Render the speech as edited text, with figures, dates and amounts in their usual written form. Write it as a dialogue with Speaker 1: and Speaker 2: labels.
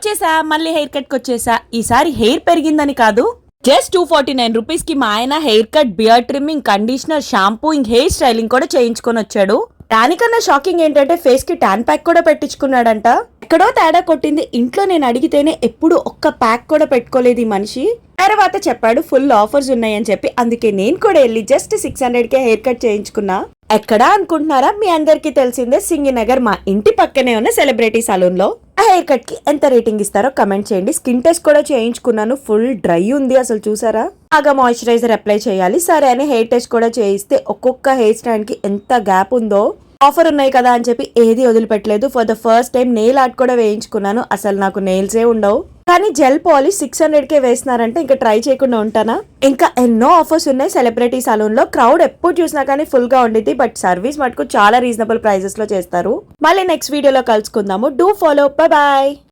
Speaker 1: వచ్చేసా మళ్ళీ hair cut కి వచ్చేసా. ఈసారి హెయిర్ పెరిగిందని కాదు, జస్ట్ 249 రూపీస్ కి మా ఆయన haircut, beard trimming, conditioner, shampoo, hair styling కూడా చేయించుకొని వచ్చాడు. దానికన్నా షాకింగ్ ఏంటంటే ఫేస్ కి ట్యాన్ ప్యాక్ కూడా పెట్టించుకున్నాడంట. ఎక్కడో తేడా కొట్టింది. ఇంట్లో నేను అడిగితేనే ఎప్పుడు ఒక్క ప్యాక్ కూడా పెట్టుకోలేదు ఈ మనిషి. తర్వాత చెప్పాడు ఫుల్ ఆఫర్స్ ఉన్నాయని చెప్పి. అందుకే నేను కూడా వెళ్ళి జస్ట్ 600కే హెయిర్ కట్ చేయించుకున్నా. ఎక్కడా అనుకుంటున్నారా? మీ అందరికి తెలిసిందే, సింగినగర్ మా ఇంటి పక్కనే ఉన్న సెలబ్రిటీ సలూన్ లో. ఆ హెయిర్ కట్ కి ఎంత రేటింగ్ ఇస్తారో కమెంట్ చేయండి. స్కిన్ టెస్ట్ కూడా చేయించుకున్నాను, ఫుల్ డ్రై ఉంది అసలు, చూసారా? బాగా మాయిశ్చరైజర్ అప్లై చేయాలి. సరే అని హెయిర్ టెస్ట్ కూడా చేయిస్తే ఒక్కొక్క హెయిర్ స్టాండ్ కి ఎంత గ్యాప్ ఉందో. ఆఫర్ ఉన్నాయి కదా అని చెప్పి ఏది వదిలిపెట్టలేదు. For the first time nail art కూడా వేయించుకున్నాను. అసలు నాకు నెయిల్సే ఉండవు, కానీ జెల్ పాలిష్ 600కే వేస్తున్నారంటే ఇంకా ట్రై చేయకుండా ఉంటానా? ఇంకా ఎన్నో ఆఫర్స్ ఉన్నాయి సెలబ్రిటీ సలూన్ లో. క్రౌడ్ ఎప్పుడు చూసినా కానీ ఫుల్ గా ఉండిద్ది, బట్ సర్వీస్ మటుకు చాలా రీజనబుల్ ప్రైజెస్ లో చేస్తారు. మళ్ళీ నెక్స్ట్ వీడియోలో కలుసుకుందాము. Do follow. Bye bye.